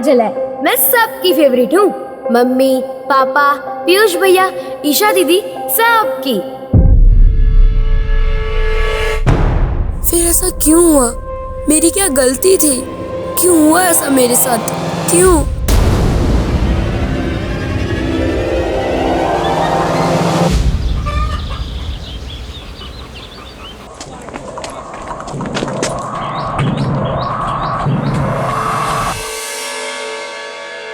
काजल है, मैं सबकी फेवरेट हूँ। मम्मी, पापा, पीयूष भैया, ईशा दीदी, सबकी। फिर ऐसा क्यों हुआ? मेरी क्या गलती थी? क्यों हुआ ऐसा मेरे साथ? क्यों?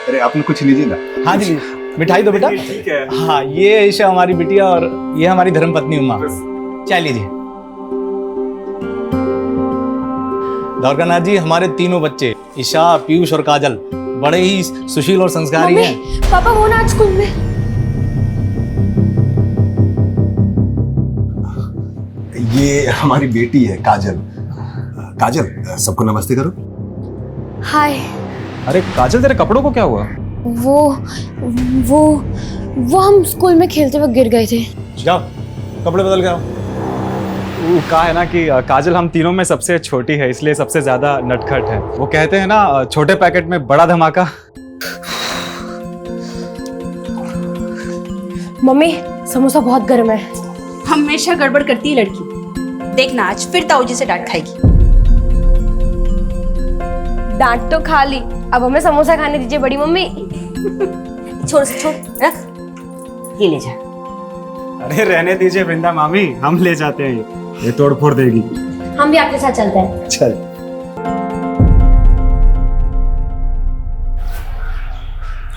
अरे आपने कुछ लीजिए ना। हाँ जी, मिठाई दो बेटा। ठीक है। हाँ, ये ईशा हमारी बिटिया और ये हमारी धर्मपत्नी उमा। चाय लीजिए। द्वारकानाथ जी, हमारे तीनों बच्चे ईशा, पीयूष और काजल बड़े ही सुशील और संस्कारी हैं। पापा वो ना आज स्कूल में। ये हमारी बेटी है काजल। काजल, सबको नमस्ते करो। हाय। अरे काजल, तेरे कपड़ों को क्या हुआ? वो हम स्कूल में खेलते वक्त गिर गए थे। जाओ, कपड़े बदल के आओ। वो कहा है ना कि काजल हम तीनों में सबसे छोटी है, इसलिए सबसे ज्यादा नटखट है। वो कहते हैं ना, छोटे पैकेट में बड़ा धमाका। मम्मी, समोसा बहुत गर्म है। हमेशा गड़बड़ करती है लड़की। देखना आज फिर ताऊजी से डांट खाएगी। डांट तो खा ली, अब हमें समोसा खाने दीजिए बड़ी मम्मी। छोड़ रख, ये ले जा। अरे रहने दीजिए वृंदा मामी, हम ले जाते हैं, ये तोड़ फोड़ देगी। हम भी आपके साथ चलते हैं। चल।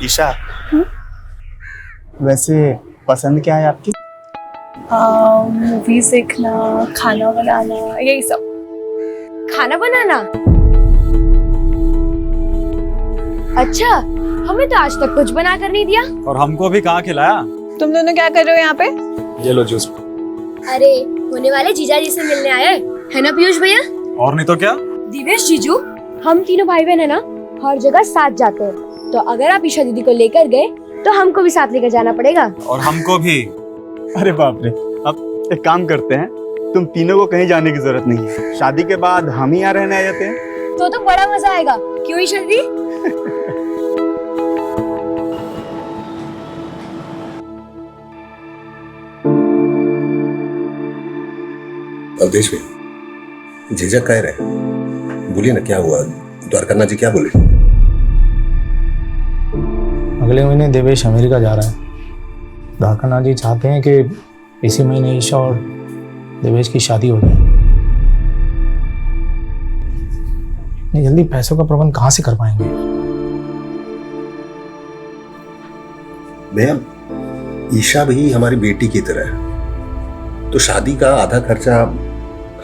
ईशा, वैसे पसंद क्या है आपकी? मूवीज देखना, खाना बनाना, यही सब। खाना बनाना? अच्छा, हमें तो आज तक कुछ बना कर नहीं दिया। और हमको भी कहाँ खिलाया। तुम दोनों क्या कर रहे हो यहाँ पे? ये लो जूस। अरे होने वाले जीजा जी से मिलने आए है ना पीयूष भैया? और नहीं तो क्या। दिवेश जीजू, हम तीनों भाई बहन है ना, हर जगह साथ जाते हैं, तो अगर आप ईशा दीदी को लेकर गए तो हमको भी साथ लेकर जाना पड़ेगा। और हमको भी। अरे बाप रे, अब एक काम करते हैं, तुम तीनों को कहीं जाने की जरूरत नहीं है। शादी के बाद हम ही यहाँ रहने आ जाते हैं। तो बड़ा मजा आएगा, क्यों ईशा दीदी? अवधेश भैया, झिझक कह रहे हैं, बोलिए ना क्या हुआ? द्वारकानाथ जी क्या बोले? अगले महीने देवेश अमेरिका जा रहा है। द्वारकानाथ जी चाहते हैं कि इसी महीने ईशा और देवेश की शादी हो जाए। इतनी जल्दी पैसों का प्रबंध कहाँ से कर पाएंगे? भैया, ईशा भी हमारी बेटी की तरह है, तो शादी का आधा खर्चा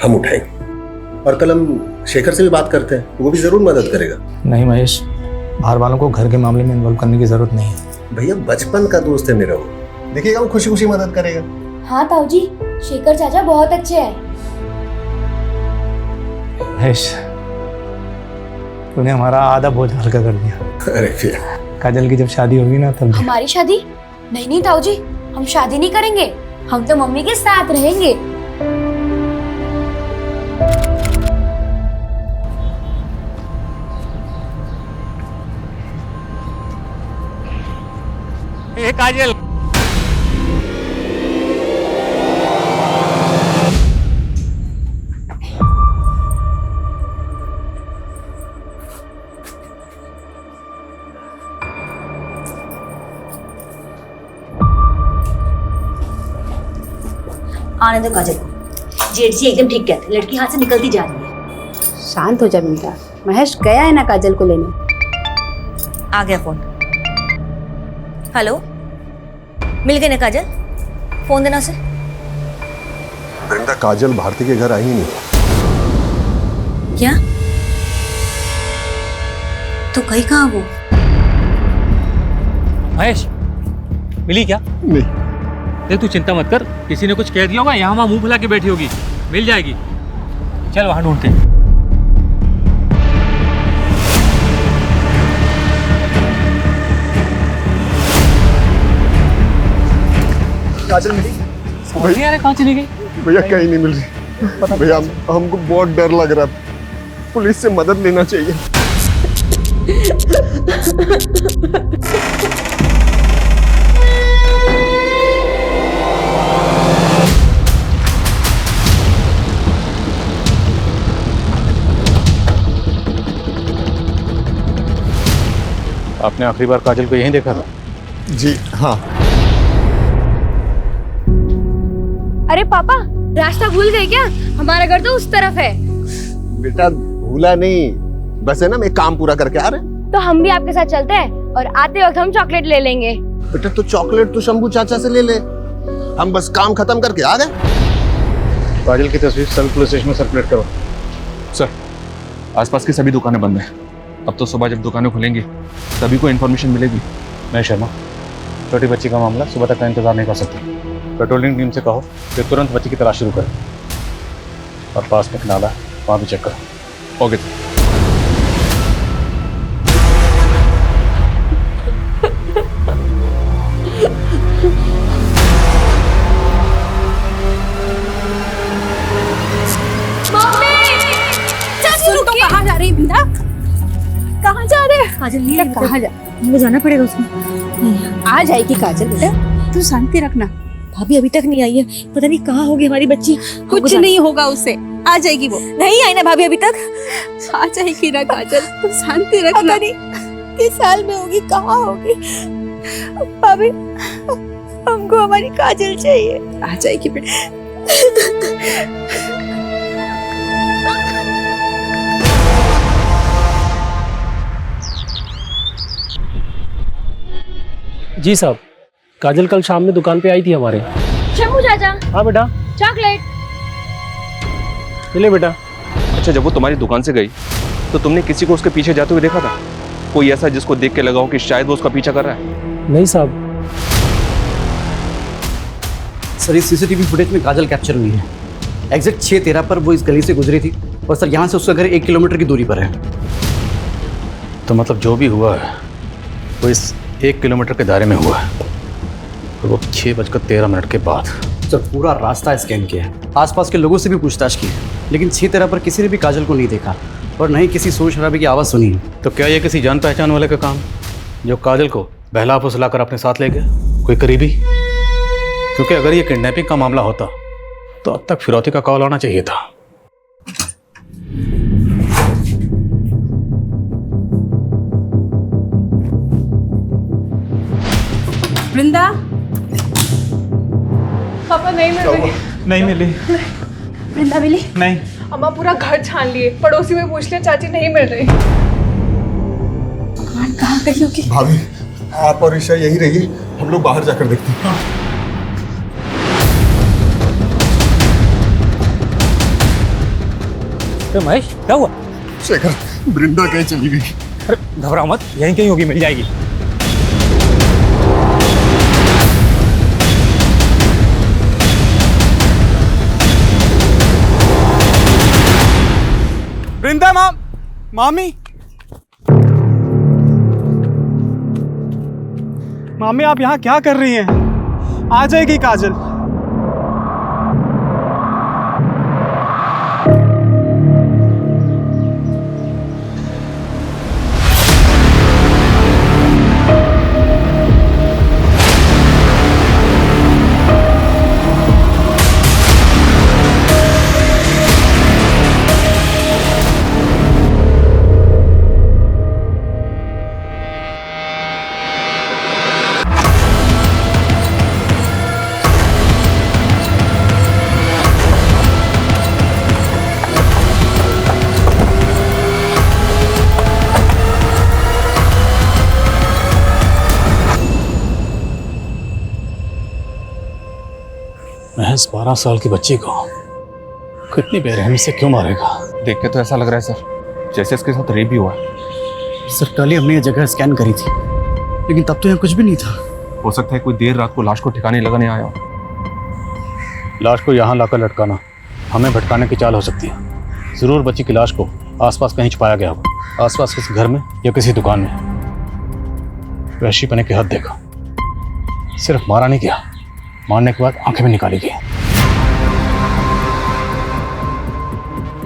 हम उठाएंगे। और कल हम शेखर से भी बात करते हैं, वो भी जरूर मदद करेगा। नहीं महेश, बाहर वालों को घर के मामले में इन्वॉल्व करने की जरूरत नहीं है। भैया बचपन का दोस्त है मेरा, वो देखिएगा वो खुशी खुशी मदद करेगा। हाँ ताऊ जी, शेखर चाचा बहुत अच्छे हैं। महेश, तूने हमारा आधा बोझ हल्का कर दिया। अरे भैया, काजल की जब शादी होगी ना तब। हमारी शादी? नहीं ताऊ जी, हम शादी नहीं करेंगे, हम तो मम्मी के साथ रहेंगे। ए काजल, आने दो काजल को। जेठ जी एकदम ठीक कहते, लड़की हाथ से निकलती जा रही है। शांत हो जा बेटा। महेश गया है ना काजल को लेने। आ गया फोन। हेलो, मिल गए ना काजल? फोन देना उसे। वृंदा, काजल भारती के घर आई ही नहीं। क्या? तो कहीं कहाँ वो? महेश, मिली क्या? नहीं। देख तू चिंता मत कर, किसी ने कुछ कह दिया होगा, यहाँ वहाँ मुंह फुला के बैठी होगी, मिल जाएगी। चल वहां ढूंढते हैं। काजल मिली? भैया अरे कहाँ चली गई? भैया कहीं नहीं मिल रही। भैया हमको बहुत डर लग रहा है, पुलिस से मदद लेना चाहिए। आपने आखिरी बार काजल को यहीं देखा था? जी हाँ। अरे पापा, रास्ता भूल गए क्या? हमारा घर तो उस तरफ है। बेटा भूला नहीं, बस है ना, मैं काम पूरा करके आ रहे हैं। तो हम भी आपके साथ चलते हैं और आते वक्त हम चॉकलेट ले लेंगे। बेटा तो चॉकलेट तो शंभू चाचा से ले ले, हम बस काम खत्म करके आ गए। काजल की तस्वीर सभी पुलिस स्टेशन में सर्कुलेट करो। सर, आसपास की सभी दुकानें बंद हैं। अब तो सुबह जब दुकानें खुलेंगी सभी को इन्फॉर्मेशन मिलेगी। मैं शर्मा, छोटी बच्ची का मामला सुबह तक का इंतजार नहीं कर सकती। पेट्रोलिंग टीम से कहो कि तुरंत बच्ची की तलाश शुरू करें और पास में एक नाला है, वहाँ भी चेक करो। Okay sir. कहाँ जा रही बिंदा? कहाँ जा रहे? काजल नहीं है, कहाँ जा? मुझे जाना पड़ेगा उसमें। आ जाएगी काजल बेटा, तू शांति रखना। भाभी अभी तक नहीं आई है, पता नहीं कहाँ होगी हमारी बच्ची। कुछ नहीं होगा उससे, आ जाएगी वो। नहीं आई ना भाभी अभी तक। आ जाएगी ना काजल, तू शांति रखना। किस साल में होगी, कहाँ होगी? भाभी हमको हमारी काजल चाहिए। आ जाएगी बेटा। जी साहब, काजल कल शाम में दुकान पे आई थी हमारे। शंभू चाचा, हाँ बेटा, चॉकलेट। ले बेटा। अच्छा, जब वो तुम्हारी दुकान से गई तो तुमने किसी को उसके पीछे जाते हुए देखा था? कोई ऐसा जिसको देख के लगा हो कि शायद वो उसका पीछा कर रहा है? नहीं साहब। सर, इस सीसीटीवी फुटेज में काजल कैप्चर हुई है। एग्जैक्ट 6:13 पर वो इस गली से गुजरी थी और सर यहाँ से उसका घर 1 किलोमीटर की दूरी पर है। तो मतलब जो भी हुआ है वो इस 1 किलोमीटर के दायरे में हुआ है और वो 6:13 के बाद। सर पूरा रास्ता स्कैन किया है, आसपास के लोगों से भी पूछताछ की, लेकिन 6:13 पर किसी ने भी काजल को नहीं देखा और न ही किसी शोर शराबे की आवाज़ सुनी। तो क्या ये किसी जान पहचान वाले का काम जो काजल को बहला फुसला कर अपने साथ ले गया? कोई करीबी? क्योंकि अगर ये किडनैपिंग का मामला होता तो अब तक फिरौती का कॉल आना चाहिए था। वृंदा, पापा नहीं मिल रही। नहीं मिली। वृंदा मिली? नहीं। अम्मा पूरा घर छान लिए, पड़ोसी में पूछ लिया, चाची नहीं मिल रही। भगवान, कहाँ गई होगी? भाभी आप और ईशा यही रहिए, हम लोग बाहर जाकर देखते हैं। तो महेश, क्या हुआ? शेखर, वृंदा कहीं चली गई। अरे घबराओ मत, यहीं कहीं होगी, मिल जाएगी। वृंदा मामी मामी, आप यहाँ क्या कर रही हैं? आ जाएगी काजल। महज 12 साल की बच्ची को कितनी बेरहमी से क्यों मारेगा? देख के तो ऐसा लग रहा है सर जैसे इसके साथ रेप भी हुआ है। सर कल ही हमने ये जगह स्कैन करी थी, लेकिन तब तो यहाँ कुछ भी नहीं था। हो सकता है कोई देर रात को लाश को ठिकाने लगाने आया हो। लाश को यहाँ लाकर लटकाना हमें भटकाने की चाल हो सकती है। जरूर बच्ची की लाश को आसपास कहीं छुपाया गया होगा, आसपास किसी घर में या किसी दुकान में। वहशीपने की हद देखा, सिर्फ मारा नहीं गया, मारने के बाद आंखें भी निकाली गई।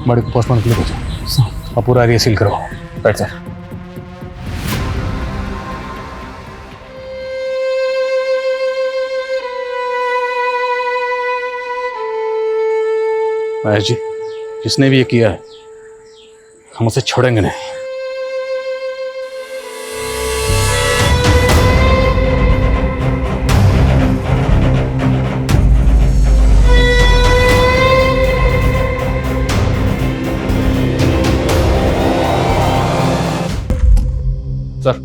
बड़े को पोस्टमार्टम के लिए भेजो और पूरा एरिया सील करो। Right sir. महेश जी, जिसने भी ये किया है हम उसे छोड़ेंगे नहीं। सर,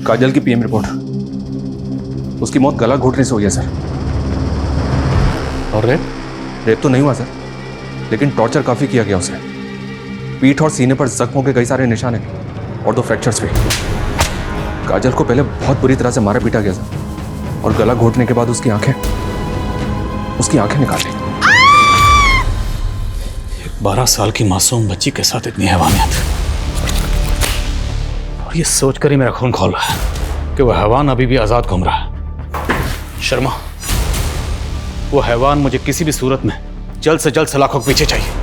काजल की पीएम रिपोर्ट। उसकी मौत गला घोटने से हुई है सर। और रेप तो नहीं हुआ सर, लेकिन टॉर्चर काफी किया गया उसे। पीठ और सीने पर जख्मों के कई सारे निशान हैं और 2 फ्रैक्चर्स भी। काजल को पहले बहुत बुरी तरह से मारा पीटा गया सर, और गला घोटने के बाद उसकी आंखें निकाल ली। 12 साल की मासूम बच्ची के साथ इतनी हैवानियत, और ये सोचकर ही मेरा खून खौल रहा है कि वह हैवान अभी भी आजाद घूम रहा है। शर्मा, वो हैवान मुझे किसी भी सूरत में जल्द से जल्द सलाखों के पीछे चाहिए।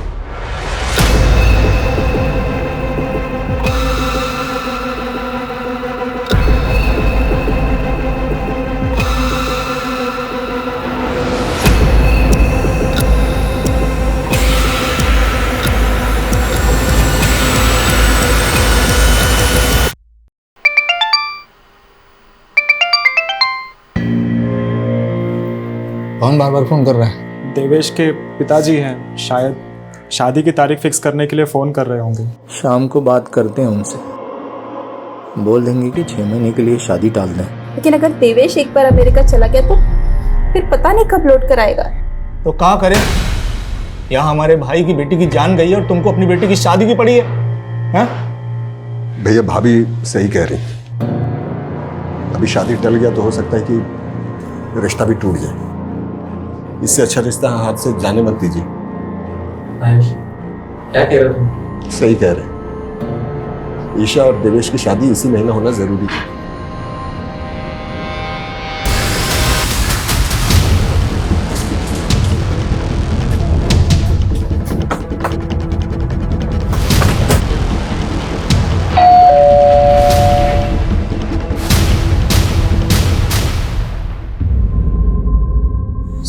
कौन बार बार फोन कर रहा है? देवेश के पिताजी हैं, शायद शादी की तारीख फिक्स करने के लिए फ़ोन कर रहे होंगे। शाम को बात करते हैं उनसे, बोल देंगे कि 6 महीने के लिए शादी टाल दें। लेकिन अगर देवेश एक बार अमेरिका चला गया तो फिर पता नहीं कब लौट कर आएगा। तो क्या करें? यहाँ हमारे भाई की बेटी की जान गई है और तुमको अपनी बेटी की शादी की पड़ी है, हैं? भैया भाभी सही कह रही। अभी शादी टल गया तो हो सकता है कि रिश्ता भी टूट जाए। इससे अच्छा रिश्ता हाथ से जाने मत दीजिए। क्या कह रहे तुम? सही कह रहे। ईशा और देवेश की शादी इसी महीना होना जरूरी है।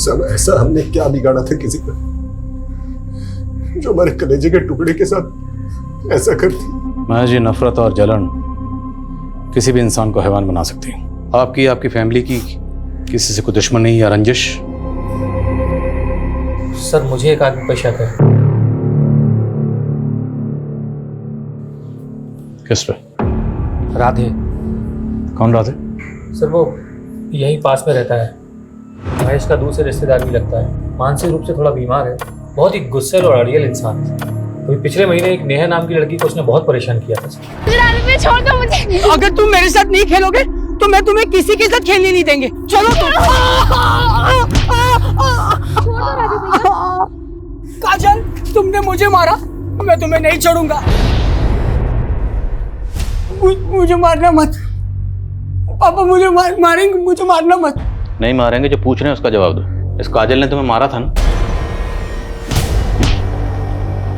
सब ऐसा हमने क्या बिगाड़ा था किसी का, जो हमारे कलेजे के टुकड़े के साथ ऐसा करती। महेश जी, नफरत और जलन किसी भी इंसान को हैवान बना सकती है। आपकी फैमिली की किसी से कोई दुश्मनी या रंजिश? सर, मुझे एक आदमी पर शक है। किस पे? राधे। कौन राधे? सर, वो यहीं पास में रहता है। महेश का दूसरे रिश्तेदार भी लगता है। मानसिक रूप से थोड़ा बीमार है, बहुत ही गुस्सैल और अड़ियल इंसान है। अभी पिछले महीने एक नेहा नाम की लड़की को उसने बहुत परेशान किया था। छोड़ दो मुझे। अगर तुम मेरे साथ नहीं खेलोगे तो मैं तुम्हें किसी के साथ खेलने नहीं देंगे। चलो तुम। काजल, तुमने मुझे मारा, मैं तुम्हें नहीं छोड़ूंगा। मुझे मारना मत पापा, मुझे मारेंगे, मुझे मारना मत। नहीं मारेंगे, जो पूछ रहे हैं उसका जवाब दो। इस काजल ने तुम्हें मारा था ना?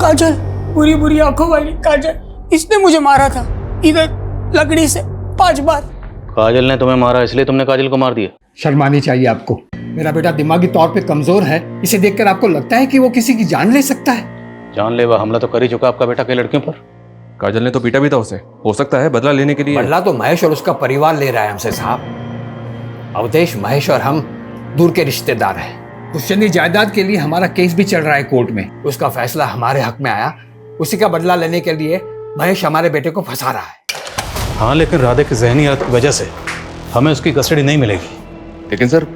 काजल, बुरी बुरी आंखों वाली काजल, इसने मुझे मारा था इधर लकड़ी से 5 बार। काजल ने तुम्हें मारा इसलिए तुमने काजल को मार दिया? शर्मानी चाहिए आपको। मेरा बेटा दिमागी तौर पे कमजोर है, इसे देखकर आपको लगता है कि वो किसी की जान ले सकता है? जानलेवा हमला तो कर ही चुका आपका बेटा कई लड़कियों पर। काजल ने तो पीटा भी था उसे, हो सकता है बदला लेने के लिए। बदला तो महेश और उसका परिवार ले रहा है हमसे साहब। अवधेश, महेश और हम दूर के रिश्तेदार हैं। पुश्तैनी जायदाद के लिए हमारा केस भी चल रहा है कोर्ट में। उसका फैसला हमारे हक में आया, उसी का बदला लेने के लिए महेश हमारे बेटे को फंसा रहा है। हाँ, लेकिन राधे की जहनी हालत की वजह से हमें उसकी कस्टडी नहीं मिलेगी। लेकिन सर,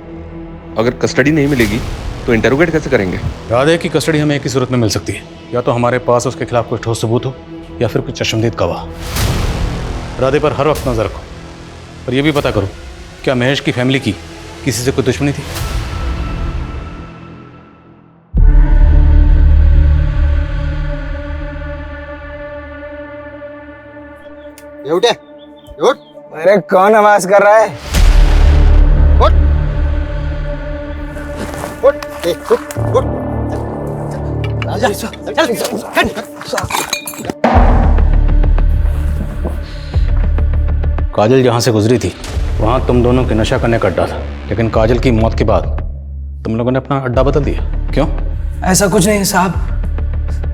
अगर कस्टडी नहीं मिलेगी तो इंटरोगेट कैसे करेंगे? राधे की कस्टडी हमें एक ही सूरत में मिल सकती है, या तो हमारे पास उसके खिलाफ कोई ठोस सबूत हो या फिर कुछ चश्मदीद गवाह। राधे पर हर वक्त नजर रखो, और ये भी पता करो क्या महेश की फैमिली की किसी से कोई दुश्मनी थी? उठे, उठ। अरे कौन आवाज कर रहा है? उठ, उठ, उठ, उठ। काजल जहाँ से गुजरी थी वहाँ तुम दोनों के नशा करने का अड्डा था, लेकिन काजल की मौत के बाद तुम लोगों ने अपना अड्डा बदल दिया, क्यों? ऐसा कुछ नहीं है साहब,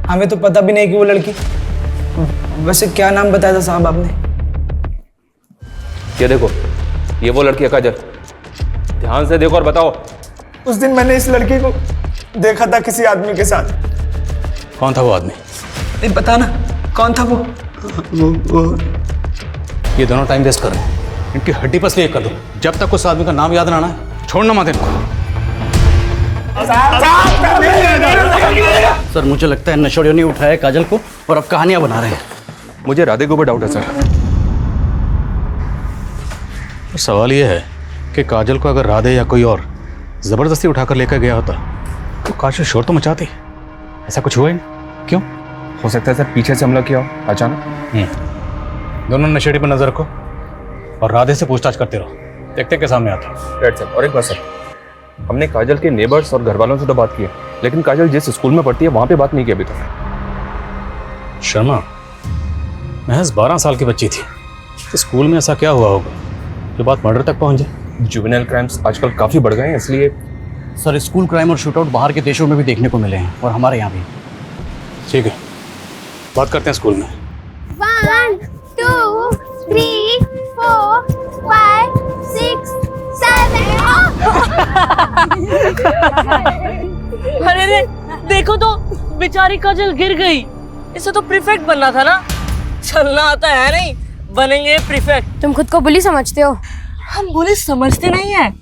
हमें तो पता भी नहीं कि वो लड़की। वैसे क्या नाम बताया था साहब आपने? ये देखो, ये वो लड़की है काजल। ध्यान से देखो और बताओ। उस दिन मैंने इस लड़की को देखा था किसी आदमी के साथ। कौन था वो आदमी? नहीं बताना कौन था वो? ये दोनों टाइम वेस्ट कर रहे हैं, इनकी हड्डी पसली एक कर दो। जब तक उस आदमी का नाम याद ना आना है, छोड़ना मत इनको। सर मुझे लगता है नशोड़ियों ने उठाया काजल को और अब कहानियां बना रहे हैं। मुझे राधे के ऊपर डाउट है सर। सवाल ये है कि काजल को अगर राधे या कोई और जबरदस्ती उठाकर लेकर गया होता तो काजल शोर तो मचाती। ऐसा कुछ हुआ ही नहीं। क्यों? हो सकता है सर पीछे से हमला किया हो अचानक। दोनों नशेड़ी पर नजर रखो और राधे से पूछताछ करते रहो, देखते क्या सामने आता है। Right sir. और एक बात सर, हमने काजल के नेबर्स और घर वालों से तो बात की है, लेकिन काजल जिस स्कूल में पढ़ती है वहां पे बात नहीं की अभी तक। शर्मा महज 12 साल की बच्ची थी, तो स्कूल में ऐसा क्या हुआ होगा जो बात मर्डर तक पहुंच जाए? जुवेनाइल क्राइम्स आजकल काफी बढ़ गए हैं, इसलिए सर स्कूल क्राइम और शूटआउट बाहर के देशों में भी देखने को मिले हैं और हमारे यहाँ भी। ठीक है, बात करते हैं स्कूल में। 1 2 3 4 5 6 7 अरे रे, देखो तो बेचारी काजल गिर गई। इसे तो प्रीफेक्ट बनना था ना। चलना आता है नहीं, बनेंगे प्रीफेक्ट। तुम खुद को बुली समझते हो? हम बुली समझते नहीं है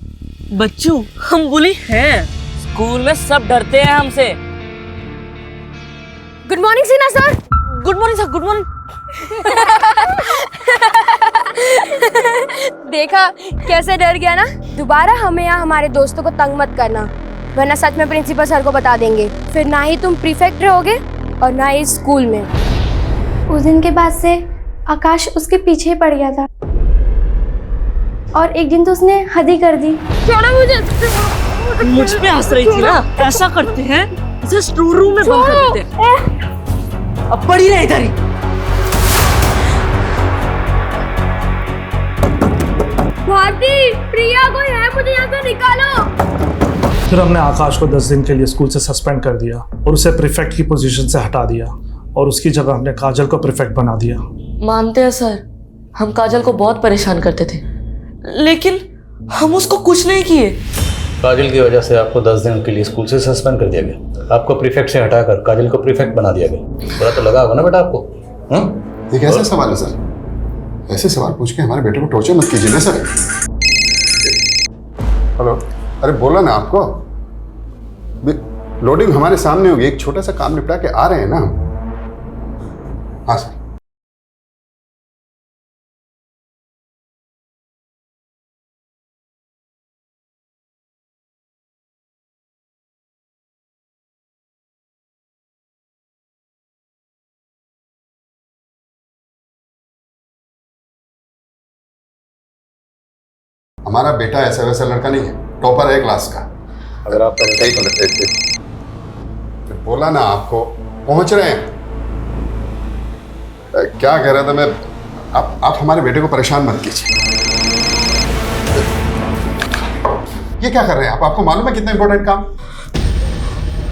बच्चू, हम बुली हैं। स्कूल में सब डरते हैं हमसे। गुड मॉर्निंग सीना sir. Good morning sir, good morning. देखा कैसे डर गया ना। दोबारा हमें यहाँ हमारे दोस्तों को तंग मत करना, वरना सच में प्रिंसिपल सर को बता देंगे। फिर ना ही तुम प्रीफेक्ट रहोगे और ना ही स्कूल में। उस दिन के बाद से आकाश उसके पीछे ही पड़ गया था और एक दिन तो उसने हद ही कर दी। मुझ पे हंस रही थी ना। ऐसा करते हैं, इसे स्टोर रूम में बंद कर देते हैं। अब पड़ी रहे इधर ही। भारती, प्रिया कोई है, मुझे यहाँ से निकालो। फिर हमने आकाश को 10 दिन के लिए स्कूल से सस्पेंड कर दिया और उसे प्रीफेक्ट की पोजीशन से हटा दिया और उसकी जगह हमने काजल को प्रीफेक्ट बना दिया। मानते हैं सर, हम काजल को बहुत परेशान करते थे, लेकिन हम उसको कुछ नहीं किए। काजल की वजह से आपको 10 दिन के लिए स्कूल से सस्पेंड कर दिया गया। आपको प्रीफेक्ट से हटाकर काजल को प्रीफेक्ट बना दिया गया। बुरा तो लगा होगा ना बेटा आपको? ये कैसा सवाल है सर? ऐसे सवाल पूछ के हमारे बेटे को टॉर्चर मत कीजिए ना सर। हेलो, अरे बोला ना आपको, लोडिंग हमारे सामने होगी। एक छोटा सा काम निपटा के आ रहे हैं ना हम। हाँ सर। हमारा बेटा ऐसा वैसा लड़का नहीं है, टॉपर है क्लास का। अगर आप बोला ना आपको, पहुंच रहे हैं। क्या कह रहा था मैं, आप हमारे बेटे को परेशान मत कीजिए। ये क्या कर रहे हैं आप? आपको मालूम है कितना इंपॉर्टेंट काम?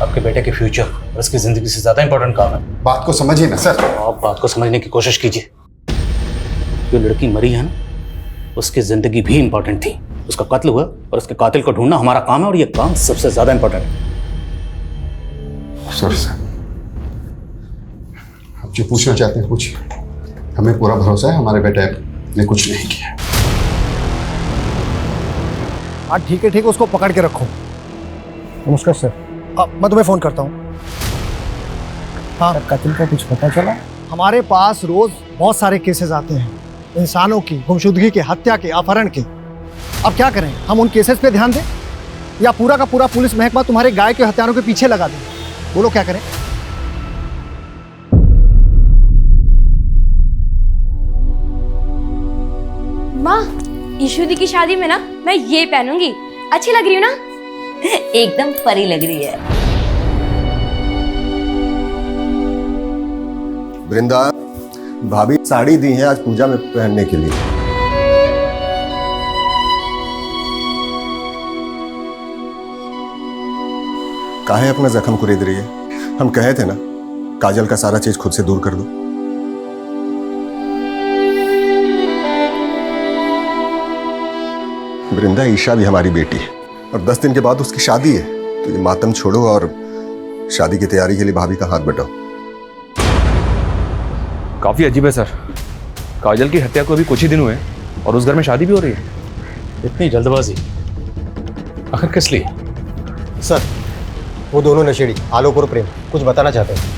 आपके बेटे के फ्यूचर और उसकी जिंदगी से ज्यादा इंपॉर्टेंट काम है। बात को समझिए ना सर। आप बात को समझने की कोशिश कीजिए। जो लड़की मरी है ना, उसकी जिंदगी भी इंपॉर्टेंट थी। उसका कत्ल हुआ और उसके कातिल को ढूंढना हमारा काम है और ये काम सबसे ज्यादा इंपॉर्टेंट है। सर आप जो पूछना चाहते हैं पूछिए। हमें पूरा भरोसा है हमारे बेटे ने कुछ नहीं किया। हाँ ठीक है, उसको पकड़ के रखो। नमस्कार सर। मैं तुम्हें फोन करता हूँ। हाँ, कत्ल का कुछ पता चला? हमारे पास रोज बहुत सारे केसेस आते हैं, इंसानों की गुमशुदगी के, हत्या के, अपहरण के। अब क्या करें, हम उन केसेस पे ध्यान दें या पूरा का पूरा पुलिस महकमा तुम्हारे गाय के हत्यारों के पीछे लगा दें? बोलो क्या करें? माँ, ईशुदी की शादी में ना मैं ये पहनूंगी, अच्छी लग रही हूँ ना? एकदम परी लग रही है। वृंदा, भाभी साड़ी दी है आज पूजा में पहनने के लिए। काहे अपना जख्म कुरेद रही है? हम कहे थे ना काजल का सारा चीज खुद से दूर कर दो। वृंदा ईशा भी हमारी बेटी है और 10 दिन के बाद उसकी शादी है, तो ये मातम छोड़ो और शादी की तैयारी के लिए भाभी का हाथ बटाओ। काफी अजीब है सर, काजल की हत्या को अभी कुछ ही दिन हुए और उस घर में शादी भी हो रही है। इतनी जल्दबाजी आखिर किस लिए? सर वो दोनों नशेड़ी आलोक और प्रेम कुछ बताना चाहते हैं।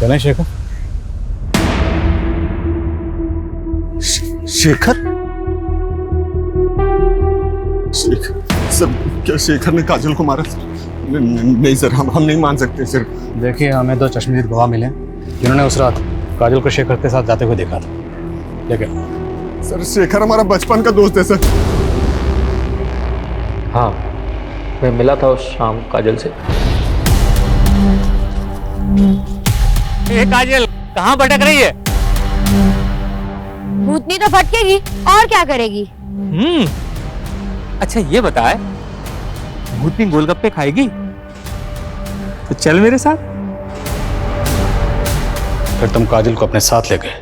चलें शेखर? शेखर? सर क्या शेखर ने काजल को मारा? नहीं सर, हम नहीं मान सकते सर। देखिए, हमें 2 चश्मदीद गवाह मिले जिन्होंने उस रात काजल को शेखर के साथ जाते हुए देखा था। लेकिन सर शेखर हमारा बचपन का दोस्त है सर। हाँ, मैं मिला था उस शाम काजल से। ये काजल कहाँ भटक रही है? भूतनी तो भटकेगी और क्या करेगी? अच्छा ये बताए, भूतनी गोलगप्पे खाएगी? तो चल मेरे साथ। फिर तुम काजल को अपने साथ ले गए,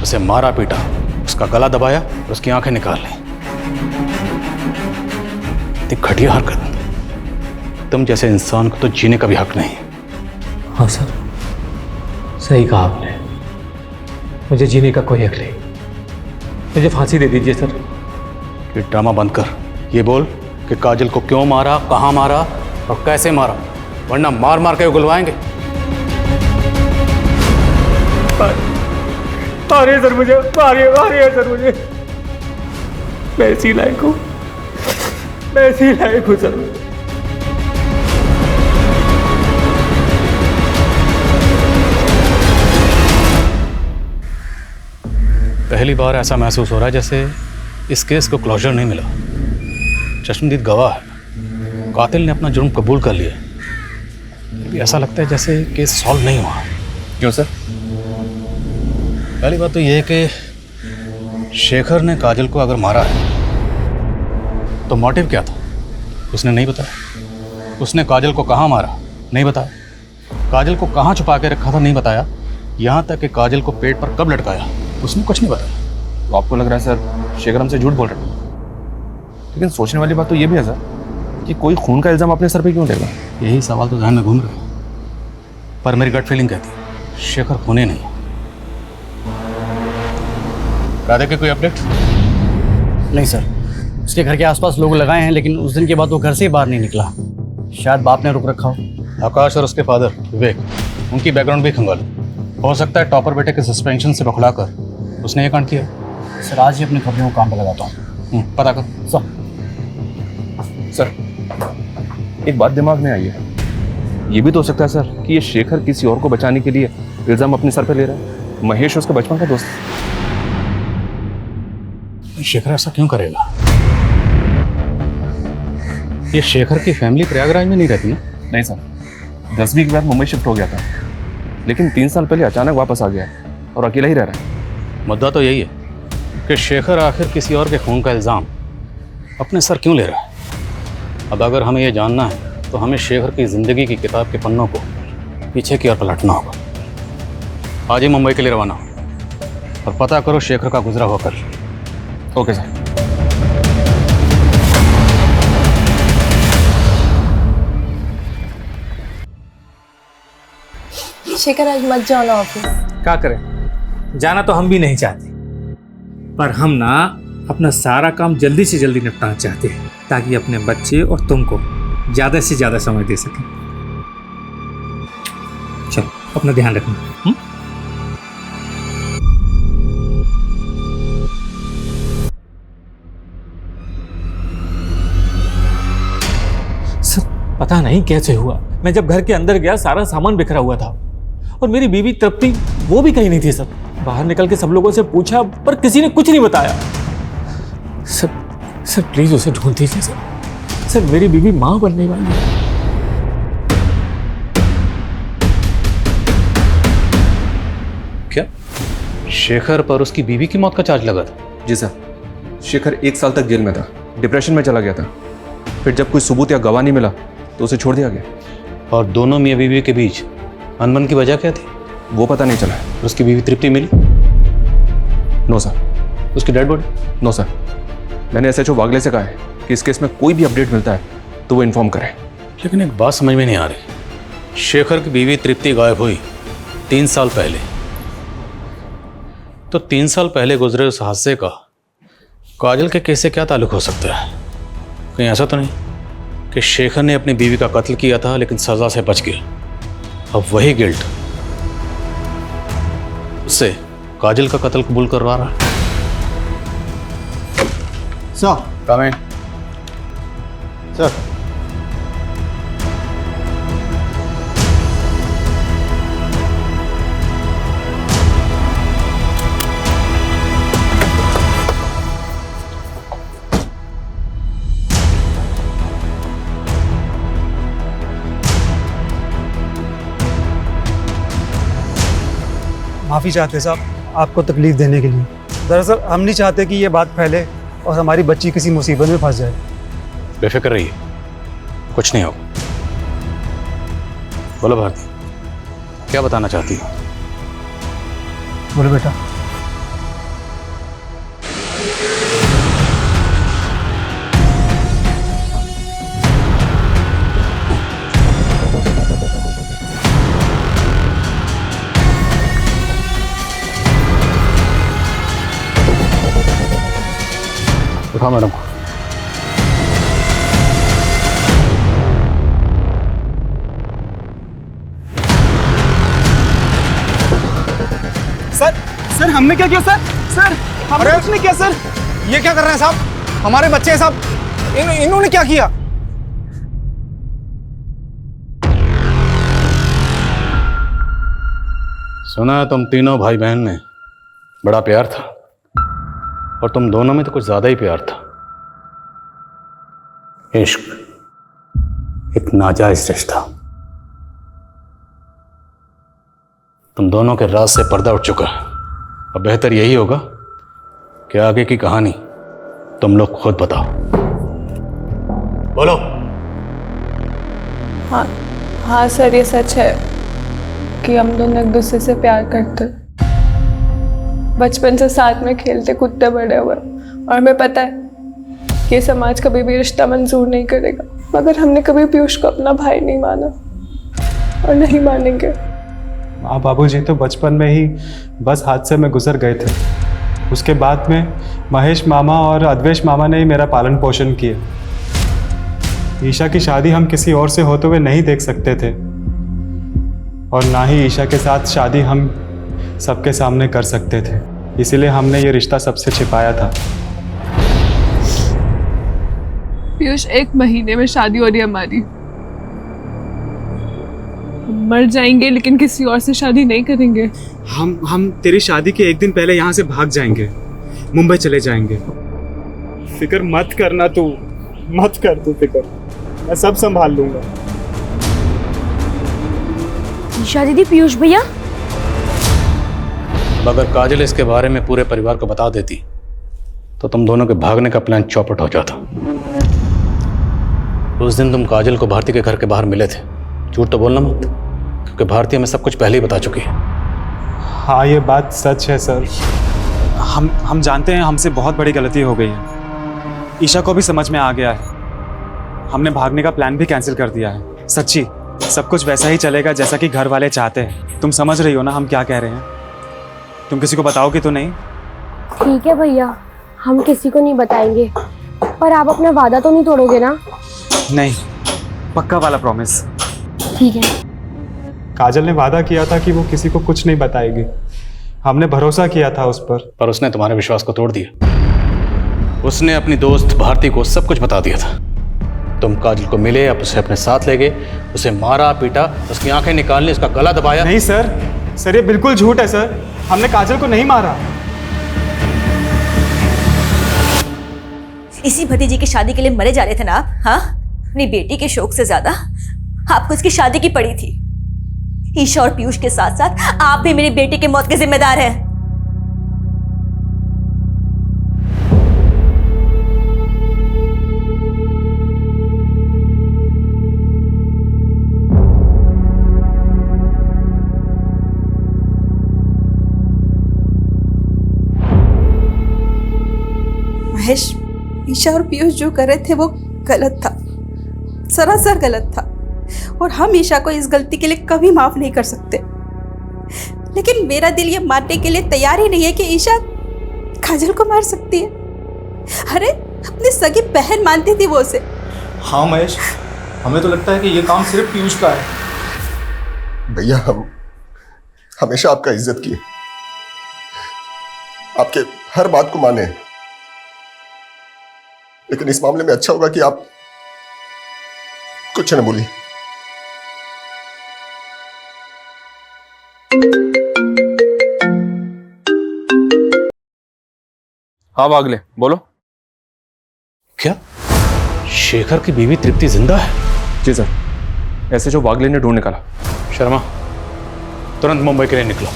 उसे मारा पीटा, उसका गला दबाया और उसकी आंखें निकाल ली। इतनी घटिया हरकत, तुम जैसे इंसान को तो जीने का भी हक नहीं। हाँ सर, सही कहा आपने, मुझे जीने का कोई हक नहीं। मुझे फांसी दे दीजिए सर। ये ड्रामा बंद कर, ये बोल कि काजल को क्यों मारा, कहाँ मारा और कैसे मारा, वरना मार मार के उगलवाएंगे। मारिए सर मुझे, मारिए सर मुझे। मैं इसी लायक हूँ, मैं इसी लायक हूँ सर। पहली बार ऐसा महसूस हो रहा है जैसे इस केस को क्लोजर नहीं मिला। चश्मदीद गवाह है, कातिल ने अपना जुर्म कबूल कर लिया, भी ऐसा लगता है जैसे केस सॉल्व नहीं हुआ। क्यों सर? पहली बात तो यह है कि शेखर ने काजल को अगर मारा है तो मोटिव क्या था, उसने नहीं बताया। उसने काजल को कहाँ मारा, नहीं बताया। काजल को कहाँ छुपा के रखा था, नहीं बताया। यहाँ तक कि काजल को पेट पर कब लटकाया, उसने कुछ नहीं बताया। तो आपको लग रहा है सर शेखर हमसे झूठ बोल रहा है? लेकिन सोचने वाली बात तो ये भी है सर कि कोई खून का इल्जाम अपने सर पे क्यों लेगा? यही सवाल तो ध्यान में घूम रहा है, पर मेरी गट फीलिंग कहती है शेखर खूने नहीं। राधे के कोई अपडेट? नहीं सर, उसके घर के आसपास लोग लगाए हैं, लेकिन उस दिन के बाद वो घर से ही बाहर नहीं निकला। शायद बाप ने रुक रखा हो। आकाश और उसके फादर विवेक, उनकी बैकग्राउंड भी खंगालो। हो सकता है टॉपर बेटे के सस्पेंशन से बखलाकर उसने ये कांड किया। सर आज ही अपनी खबरों को काम पे लगाता हूँ। पता कर। सर एक बात दिमाग में आई है, ये भी तो हो सकता है सर कि ये शेखर किसी और को बचाने के लिए इल्जाम अपने सर पे ले रहा है। महेश उसका बचपन का दोस्त है। शेखर ऐसा क्यों करेगा? ये शेखर की फैमिली प्रयागराज में नहीं रहती ना? नहीं सर, 10वीं के बाद मुंबई शिफ्ट हो गया था, लेकिन 3 साल पहले अचानक वापस आ गया और अकेला ही रह रहा है। मुद्दा तो यही है कि शेखर आखिर किसी और के खून का इल्ज़ाम अपने सर क्यों ले रहा है। अब अगर हमें यह जानना है तो हमें शेखर की ज़िंदगी की किताब के पन्नों को पीछे की ओर पलटना होगा। आज ही मुंबई के लिए रवाना हो और पता करो शेखर का गुजरा हुआ कल। Okay sir. शेखर आज मत जाओ ना ऑफिस। क्या करें, जाना तो हम भी नहीं चाहते, पर हम ना अपना सारा काम जल्दी से जल्दी निपटाना चाहते हैं ताकि अपने बच्चे और तुमको ज़्यादा से ज़्यादा समय दे सकें। चलो अपना ध्यान रखना। सर पता नहीं कैसे हुआ, मैं जब घर के अंदर गया सारा सामान बिखरा हुआ था और मेरी बीवी तृप्ति वो भी कहीं नहीं थी। सर बाहर निकल के सब लोगों से पूछा पर किसी ने कुछ नहीं बताया। सर प्लीज उसे ढूंढ दीजिए सर। सर मेरी बीवी मां बनने वाली है। क्या शेखर पर उसकी बीवी की मौत का चार्ज लगा था? जी सर, शेखर 1 साल तक जेल में था, डिप्रेशन में चला गया था। फिर जब कोई सबूत या गवाह नहीं मिला तो उसे छोड़ दिया गया। और दोनों मियाँ बीवी के बीच अनबन की वजह क्या थी? वो पता नहीं चला। उसकी बीवी तृप्ति मिली? No sir. उसकी डेड बॉडी? No sir. मैंने SHO वागले से कहा है कि इस केस में कोई भी अपडेट मिलता है तो वो इन्फॉर्म करे। लेकिन एक बात समझ में नहीं आ रही, शेखर की बीवी तृप्ति गायब हुई 3 साल पहले, तो 3 साल पहले गुजरे उस हादसे का काजल के केस से क्या ताल्लुक हो सकता है? कहीं ऐसा तो नहीं कि शेखर ने अपनी बीवी का कत्ल किया था लेकिन सजा से बच गया, अब वही गिल्ट उससे काजल का कत्ल कबूल करवा रहा है? सर कम है सर। माफ़ी चाहते साहब आपको तकलीफ देने के लिए। दरअसल हम नहीं चाहते कि ये बात फैले और हमारी बच्ची किसी मुसीबत में फंस जाए। बेफिक्र रहिए, कुछ नहीं होगा। बोलो भारती, क्या बताना चाहती हो? बोलो बेटा। उठाओ मैडम को। सर हमने क्या किया सर? सर हमने कुछ नहीं किया सर। ये क्या कर रहे हैं साहब? हमारे बच्चे हैं साहब। इन्होंने क्या किया? सुना है तुम तीनों भाई बहन में बड़ा प्यार था और तुम दोनों में तो कुछ ज्यादा ही प्यार था। इश्क एक नाजायज रिश्ता। तुम दोनों के राज से पर्दा उठ चुका है। अब बेहतर यही होगा कि आगे की कहानी तुम लोग खुद बताओ। बोलो। हाँ सर, ये सच है कि हम दोनों एक दूसरे से प्यार करते, बचपन से साथ में खेलते कूदते बड़े हुए, और हमें पता है कि समाज कभी भी रिश्ता मंजूर नहीं करेगा, मगर हमने कभी पीयूष को अपना भाई नहीं माना और नहीं मानेंगे। माँ बाबूजी तो बचपन में ही बस हादसे में गुजर गए थे। उसके बाद में महेश मामा और अद्वेश मामा ने ही मेरा पालन पोषण किया। ईशा की शादी हम किसी और से होते हुए नहीं देख सकते थे और ना ही ईशा के साथ शादी हम सबके सामने कर सकते थे, इसीलिए हमने ये रिश्ता सबसे छिपाया था। पीयूष, 1 महीने में शादी हो रही है हमारी। मर जाएंगे लेकिन किसी और से शादी नहीं करेंगे। हम तेरी शादी के 1 दिन पहले यहाँ से भाग जाएंगे, मुंबई चले जाएंगे। फिक्र मत करना तू, मत कर तू फिक्र, मैं सब संभाल लूंगा। ईशा दीदी, पीयूष भैया। अगर काजल इसके बारे में पूरे परिवार को बता देती तो तुम दोनों के भागने का प्लान चौपट हो जाता। उस दिन तुम काजल को भारती के घर के बाहर मिले थे, झूठ तो बोलना मत, क्योंकि भारती हमें सब कुछ पहले ही बता चुकी है। हाँ ये बात सच है सर। हम जानते हैं हमसे बहुत बड़ी गलती हो गई है। ईशा को भी समझ में आ गया है। हमने भागने का प्लान भी कैंसिल कर दिया है। सच्ची सब कुछ वैसा ही चलेगा जैसा कि घर वाले चाहते हैं। तुम समझ रही हो ना हम क्या कह रहे हैं? तुम किसी को बताओगे तो नहीं? ठीक है भैया, हम किसी को नहीं बताएंगे, पर आप अपना वादा तो नहीं तोड़ोगे ना? नहीं, पक्का वाला प्रॉमिस। ठीक है। काजल ने वादा किया था कि वो किसी को कुछ नहीं बताएगी। हमने भरोसा किया था उस पर उसने तुम्हारे विश्वास को तोड़ दिया। उसने अपनी दोस्त भारती को सब कुछ बता दिया था। तुम काजल को मिले, अब उसे अपने साथ ले गए, उसे मारा पीटा, उसकी आंखें निकालने, उसका गला दबाया। नहीं सर, ये बिल्कुल झूठ है सर। हमने काजल को नहीं मारा। इसी भतीजी की शादी के लिए मरे जा रहे थे ना आप? हाँ, अपनी बेटी के शौक से ज्यादा आपको इसकी शादी की पड़ी थी। ईशा और पीयूष के साथ साथ आप भी मेरी बेटी की मौत के जिम्मेदार हैं। महेश, ईशा और पीयूष जो कर रहे थे वो गलत था, सरासर गलत था, और हम ईशा को इस गलती के लिए कभी माफ नहीं कर सकते। लेकिन मेरा दिल ये मानने के लिए तैयार ही नहीं है कि ईशा काजल को मार सकती है। अरे अपनी सगी बहन मानती थी वो उसे। हाँ महेश, हमें तो लगता है कि ये काम सिर्फ पीयूष का है। भैया, हम हमेशा आपका इज्जत किए, आपके हर बात को माने, लेकिन इस मामले में अच्छा होगा कि आप कुछ न बोलिए। हाँ वागले, बोलो। क्या शेखर की बीवी तृप्ति जिंदा है? जी सर, ऐसे जो वागले ने ढूंढ निकाला। शर्मा, तुरंत मुंबई के लिए निकलो।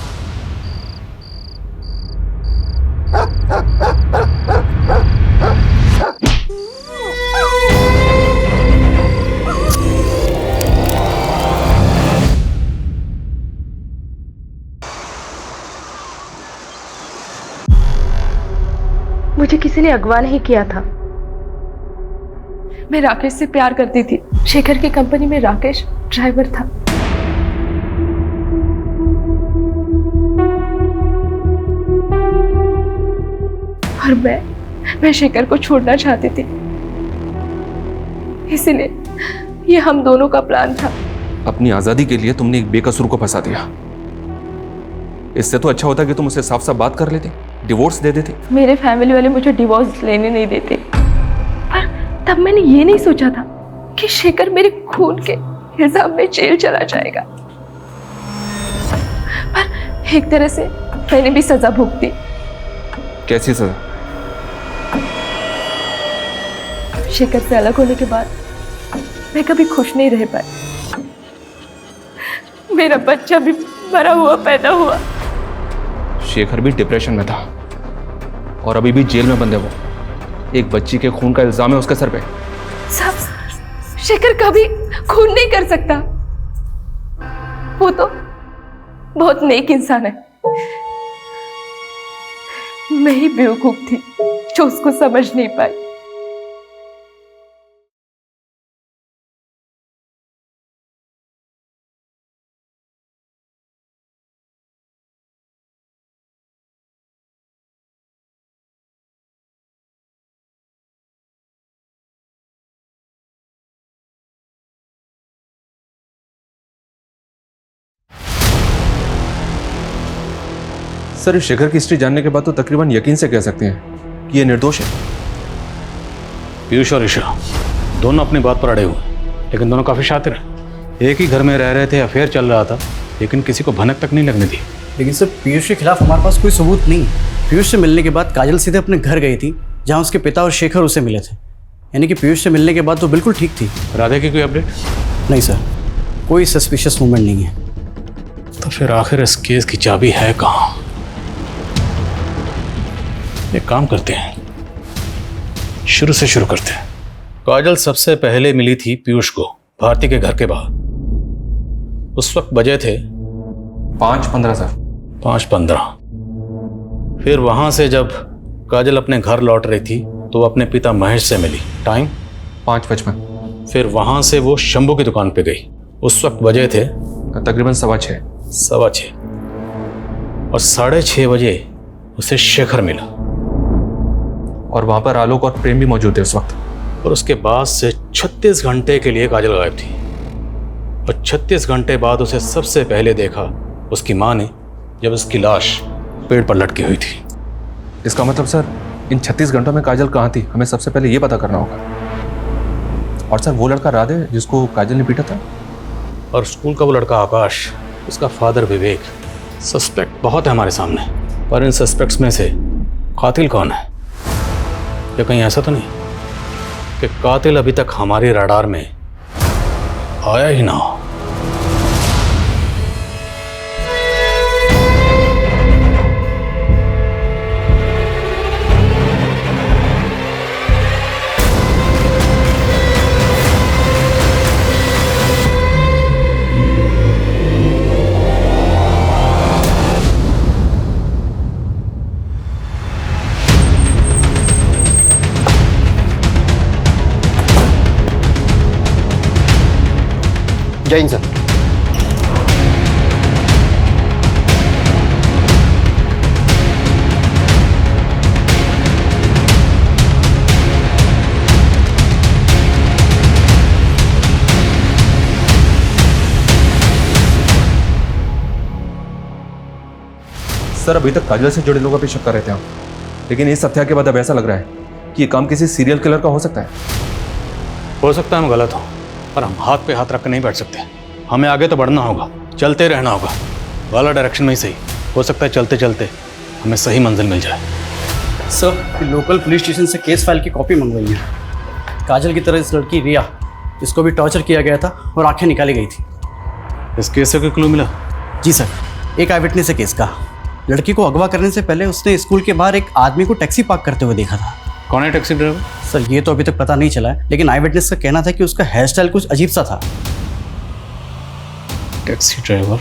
मुझे किसी ने अगवा नहीं किया था। मैं राकेश से प्यार करती थी। शेखर की कंपनी में राकेश ड्राइवर था। और मैं शेखर को छोड़ना चाहती थी, इसीलिए ये हम दोनों का प्लान था। अपनी आजादी के लिए तुमने एक बेकसूर को फंसा दिया। इससे तो अच्छा होता कि तुम उससे साफ साफ बात कर लेते, डिवोर्स दे देते। मेरे फैमिली वाले मुझे डिवोर्स लेने नहीं देते, पर तब मैंने ये नहीं सोचा था कि शेखर मेरे खून के इल्जाम में जेल चला जाएगा। पर एक तरह से मैंने भी सजा भुगती। कैसी सजा? शेखर से अलग होने के बाद मैं कभी खुश नहीं रह पाई। मेरा बच्चा भी मरा हुआ पैदा हुआ। शेखर भी डिप्रेशन में था और अभी भी जेल में बंद है वो। एक बच्ची के खून का इल्जाम है उसके सर पे। सब शेखर कभी खून नहीं कर सकता। वो तो बहुत नेक इंसान है। मैं ही बेवकूफ थी जो उसको समझ नहीं पाई। सर, इस शेखर की हिस्ट्री जानने के बाद तो तकरीबन यकीन से कह सकते हैं कि ये निर्दोष है। पीयूष और ईशा दोनों अपनी बात पर अड़े हुए, लेकिन दोनों काफी शातिर हैं। एक ही घर में रह रहे थे, अफेयर चल रहा था, लेकिन किसी को भनक तक नहीं लगने दी। लेकिन सर, पीयूष के खिलाफ हमारे पास कोई सबूत नहीं। पीयूष से मिलने के बाद काजल सीधे अपने घर गई थी, जहाँ उसके पिता और शेखर उसे मिले थे। यानी कि पीयूष से मिलने के बाद तो बिल्कुल ठीक थी। राधे की कोई अपडेट? नहीं सर, कोई सस्पिशियस मूवमेंट नहीं है। तो फिर आखिर इस केस की चाबी है कहाँ? एक काम करते हैं, शुरू से शुरू करते हैं। काजल सबसे पहले मिली थी पीयूष को भारती के घर के बाहर। उस वक्त बजे थे 5:15 सर। 5:15। फिर वहां से जब काजल अपने घर लौट रही थी तो वो अपने पिता महेश से मिली। टाइम 5:55। फिर वहां से वो शंभू की दुकान पे गई। उस वक्त बजे थे तकरीबन 6:15। 6:15। और 6:30 बजे उसे शेखर मिला, और वहां पर आलोक और प्रेम भी मौजूद थे उस वक्त। और उसके बाद से 36 घंटे के लिए काजल गायब थी। और 36 घंटे बाद उसे सबसे पहले देखा उसकी माँ ने, जब उसकी लाश पेड़ पर लटकी हुई थी। इसका मतलब सर इन 36 घंटों में काजल कहाँ थी, हमें सबसे पहले ये पता करना होगा। और सर वो लड़का राधे जिसको काजल ने पीटा था, और स्कूल का वो लड़का आकाश, उसका फादर विवेक, सस्पेक्ट बहुत है हमारे सामने, पर इन सस्पेक्ट्स में से कातिल कौन है? या कहीं ऐसा तो नहीं कि कातिल अभी तक हमारे रडार में आया ही ना हो? जय हिंद सर। सर अभी तक काजल से जुड़े लोगों पर शक कर रहे थे हम, लेकिन इस हत्या के बाद अब ऐसा लग रहा है कि ये काम किसी सीरियल किलर का हो सकता है। हो सकता है हम गलत हों, पर हम हाथ पे हाथ रख कर नहीं बैठ सकते। हमें आगे तो बढ़ना होगा, चलते रहना होगा, वाला डायरेक्शन में ही सही। हो सकता है चलते चलते हमें सही मंजिल मिल जाए। सर, लोकल पुलिस स्टेशन से केस फाइल की कॉपी मंगवाई है। काजल की तरह इस लड़की रिया, इसको भी टॉर्चर किया गया था और आंखें निकाली गई थी। इस केस से कोई क्लू मिला? जी सर, एक आई विटनेस से केस का। लड़की को अगवा करने से पहले उसने स्कूल के बाहर एक आदमी को टैक्सी पार्क करते हुए देखा था। कौन है टैक्सी ड्राइवर? सर ये तो अभी तक पता नहीं चला है, लेकिन आई विटनेस का कहना था कि उसका हेयर स्टाइल कुछ अजीब सा था। टैक्सी ड्राइवर,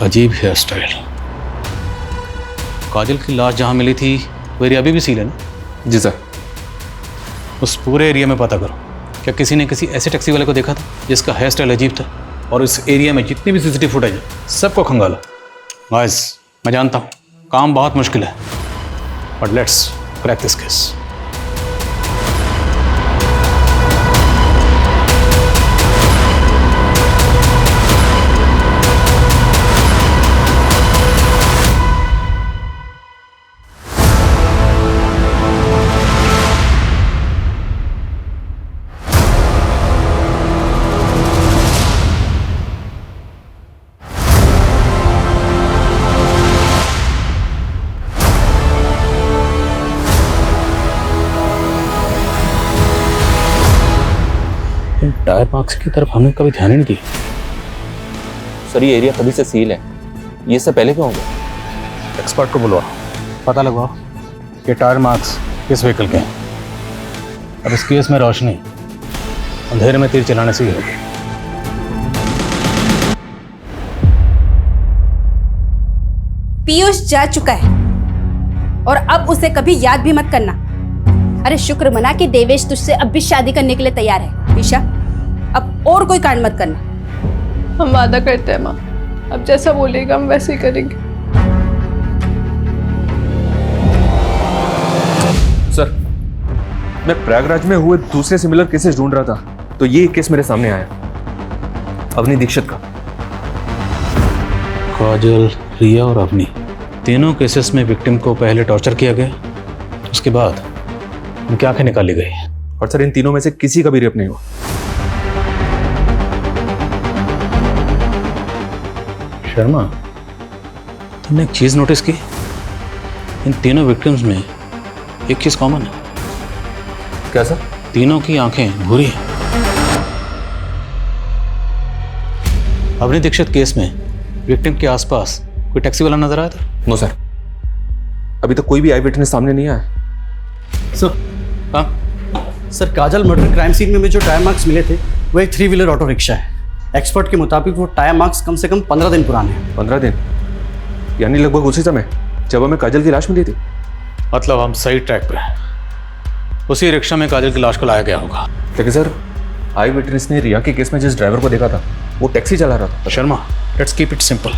अजीब हेयर स्टाइल। काजल की लाश जहाँ मिली थी वो एरिया अभी भी सील है ना? जी सर। उस पूरे एरिया में पता करो, क्या किसी ने किसी ऐसे टैक्सी वाले को देखा था जिसका हेयर स्टाइल अजीब था? और इस एरिया में जितनी भी सीसीटीवी फुटेज है सबको खंगालो। गाइस, मैं जानता हूँ काम बहुत मुश्किल है, but let's crack this case. Tyre marks की तरफ हमने कभी ध्यान ही नहीं दिया। सर ये एरिया तभी से सील है, ये सब पहले क्यों हो गया? एक्सपर्ट को बुलवा, पता लगवाओ कि टायर मार्क्स किस व्हीकल के हैं। अब इस केस में रोशनी अंधेरे में तीर चलाने से ही होगी। पीयूष जा चुका है और अब उसे कभी याद भी मत करना। अरे शुक्र मना कि देवेश तुझसे अब भी शादी करने के लिए तैयार है। ईशा, अब और कोई कांड मत करना। हम वादा करते हैं माँ, अब जैसा बोलेगा हम वैसे ही करेंगे। सर मैं प्रयागराज में हुए दूसरे सिमिलर केसेस ढूंढ रहा था तो ये केस मेरे सामने आया, अवनी दीक्षित का। काजल, रिया और अवनी, तीनों केसेस में विक्टिम को पहले टॉर्चर किया गया, उसके बाद उनकी आंखें निकाली गई। और सर इन तीनों में से किसी का भी रेप नहीं हुआ। शर्मा, तुमने एक चीज नोटिस की? इन तीनों विक्टिम्स में एक चीज कॉमन है। क्या सर? तीनों की आंखें भूरी हैं। अवनी दीक्षित केस में विक्टिम के आसपास कोई टैक्सी वाला नजर आया था? नो सर, अभी तक कोई भी आई विटनेस सामने नहीं आया। सर, हाँ सर, काजल मर्डर क्राइम सीन में जो टायर मार्क्स मिले थे वो एक 3 व्हीलर ऑटो रिक्शा है। एक्सपर्ट के मुताबिक वो टायर मार्क्स कम से कम 15 दिन पुराने हैं। 15 दिन? यानी लगभग उसी समय जब हमें काजल की लाश मिली थी। मतलब हम सही ट्रैक पे हैं। उसी रिक्शा में काजल की लाश को लाया गया होगा। लेकिन सर आई विटनेस ने रिया के केस में जिस ड्राइवर को देखा था वो टैक्सी चला रहा था। Sharma, let's keep it simple.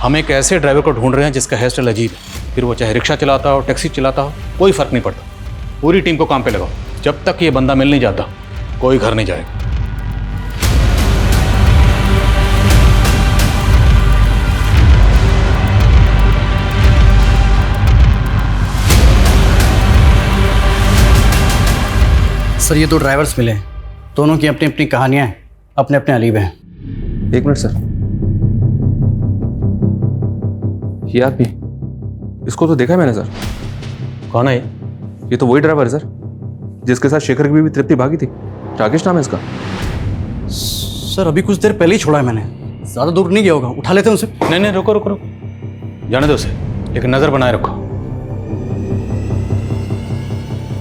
हम एक ऐसे ड्राइवर को ढूंढ रहे हैं जिसका हेयर स्टाइल अजीब है, फिर वो चाहे रिक्शा चलाता हो टैक्सी चलाता हो, कोई फर्क नहीं पड़ता। पूरी टीम को काम पे लगाओ, जब तक ये बंदा मिल नहीं जाता कोई घर नहीं जाएगा। सर ये 2 ड्राइवर्स मिले हैं, दोनों की अपनी अपनी कहानियां हैं, अपने अपने अलीब हैं। 1 मिनट सर, ये आदमी, इसको तो देखा है मैंने सर। कौन है ये तो वही ड्राइवर है सर जिसके साथ शेखर की बीवी तृप्ति भागी थी। राकेश नाम है इसका। सर अभी कुछ देर पहले ही छोड़ा है मैंने, ज़्यादा दूर नहीं गया होगा, उठा लेते हैं उसे। नहीं नहीं, रुको रुको रुको, जाने दो उसे, लेकिन नजर बनाए रखो।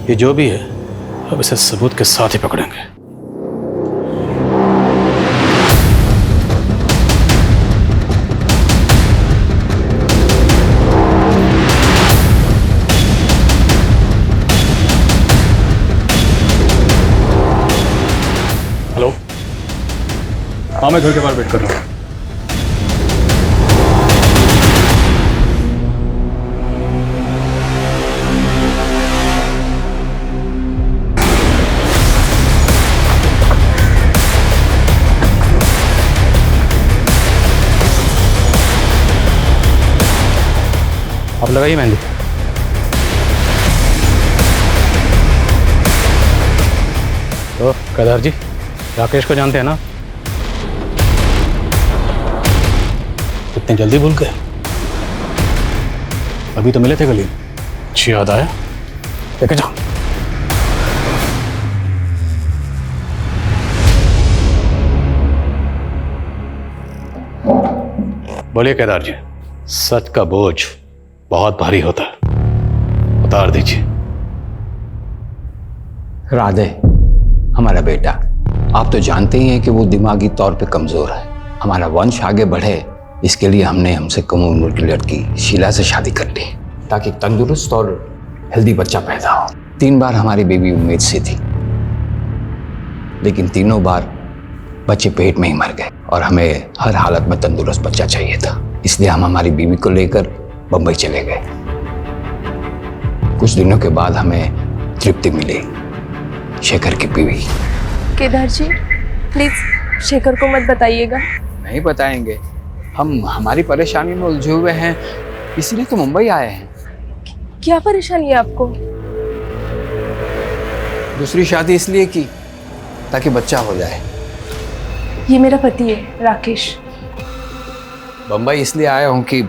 ये जो भी है अब इसे सबूत के साथ ही पकड़ेंगे। हेलो, हाँ मैं घर के बाहर वेट कर रहा हूँ। आप लगाइए मेहंदी। तो केदार जी, राकेश को जानते हैं ना? इतनी जल्दी भूल गए? अभी तो मिले थे गली में। अच्छी याद आया, लेके जाओ। बोलिए केदार जी, सच का बोझ बहुत भारी होता है, उतार दीजिए। राधे, हमारा बेटा, आप तो जानते ही हैं कि वो दिमागी तौर पे कमजोर है। हमारा वंश आगे बढ़े, इसके लिए हमने हमसे कम उम्र की लड़की शीला से शादी कर ली, ताकि तंदुरुस्त और हेल्दी बच्चा पैदा हो। 3 बार हमारी बेबी उम्मीद से थी, लेकिन तीनों बार बच्चे पेट में ही मर गए और हमें हर हालत में तंदुरुस्त बच्चा चाहिए था। इसलिए हम हमारी बीवी को लेकर बंबई चले गए। कुछ दिनों के बाद हमें तृप्ति मिली, शेखर की बीवी। केदार जी प्लीज शेखर को मत बताइएगा। नहीं बताएंगे, हम हमारी परेशानी में उलझे हुए हैं, इसीलिए तो मुंबई आए हैं। क्या परेशानी है आपको? दूसरी शादी इसलिए की ताकि बच्चा हो जाए। ये मेरा पति है राकेश। बंबई इसलिए आया हूं कि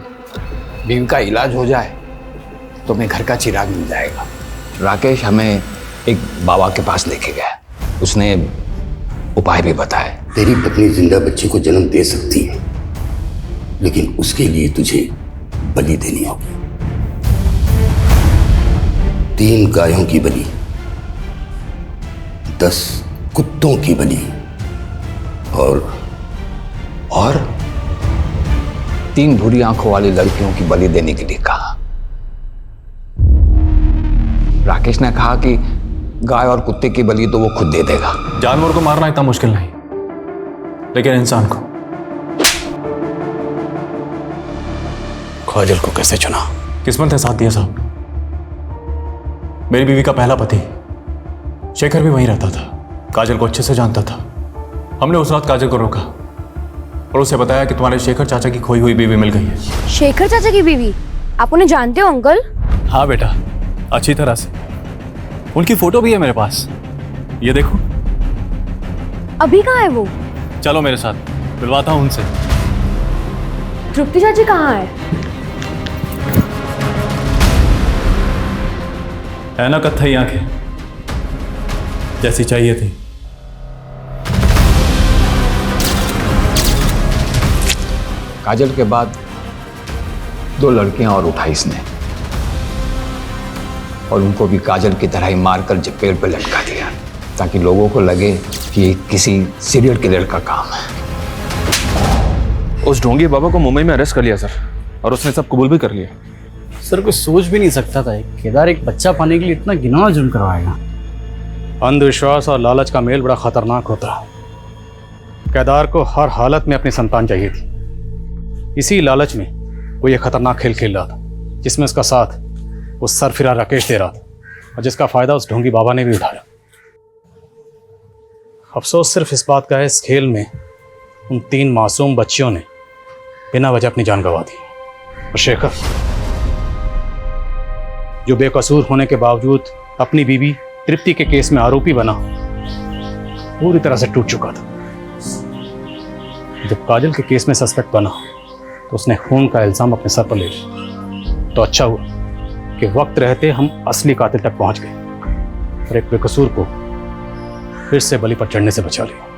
बीवी का इलाज हो जाए तो मैं घर का चिराग मिल जाएगा। राकेश हमें एक बाबा के पास लेके गया, उसने उपाय भी बताए। तेरी पत्नी जिंदा बच्चे को जन्म दे सकती है, लेकिन उसके लिए तुझे बलि देनी होगी। 3 गायों की बलि, 10 कुत्तों की बलि और 3 भूरी आंखों वाली लड़कियों की बलि देने के लिए कहा। राकेश ने कहा कि गाय और कुत्ते की बलि तो वो खुद दे देगा। जानवर को मारना इतना मुश्किल नहीं, लेकिन इंसान को। काजल को कैसे चुना? किस्मत ने साथ दिया साहब। मेरी बीवी का पहला पति शेखर भी वहीं रहता था, काजल को अच्छे से जानता था। हमने उस रात काजल को रोका और उसे बताया कि तुम्हारे शेखर चाचा की खोई हुई बीवी मिल गई है। शेखर चाचा की बीवी? आप उन्हें जानते हो अंकल? हाँ बेटा, अच्छी तरह से। उनकी फोटो भी है मेरे पास, ये देखो। अभी कहाँ है वो? चलो मेरे साथ, मिलवाता हूँ उनसे। तृप्ति चाची कहाँ है ना कत्थई आंखें, जैसी चाहिए थी। काजल के बाद 2 लड़कियां और उठाई इसने, और उनको भी काजल की तरह ही मारकर पेड़ पे लटका दिया, ताकि लोगों को लगे कि ये किसी सीरियल किलर का काम है। उस ढोंगी बाबा को मुंबई में अरेस्ट कर लिया सर, और उसने सब कबूल भी कर लिया। सर कोई सोच भी नहीं सकता था केदार एक बच्चा पाने के लिए इतना घिनौना जुर्म करवाएगा। अंधविश्वास और लालच का मेल बड़ा खतरनाक होता है। केदार को हर हालत में अपनी संतान चाहिए थी, इसी लालच में वो ये खतरनाक खेल खेल रहा था, जिसमें उसका साथ वो सरफिरा राकेश दे रहा था, और जिसका फायदा उस ढोंगी बाबा ने भी उठाया। अफसोस सिर्फ इस बात का है, इस खेल में उन 3 मासूम बच्चियों ने बिना वजह अपनी जान गंवा दी। और शेखर, जो बेकसूर होने के बावजूद अपनी बीवी तृप्ति के केस में आरोपी बना पूरी तरह से टूट चुका था। जब काजल के केस में सस्पेक्ट बना तो उसने खून का इल्जाम अपने सर पर ले लिया। तो अच्छा हुआ कि वक्त रहते हम असली कातिल तक पहुंच गए और एक बेकसूर को फिर से बलि पर चढ़ने से बचा लिया।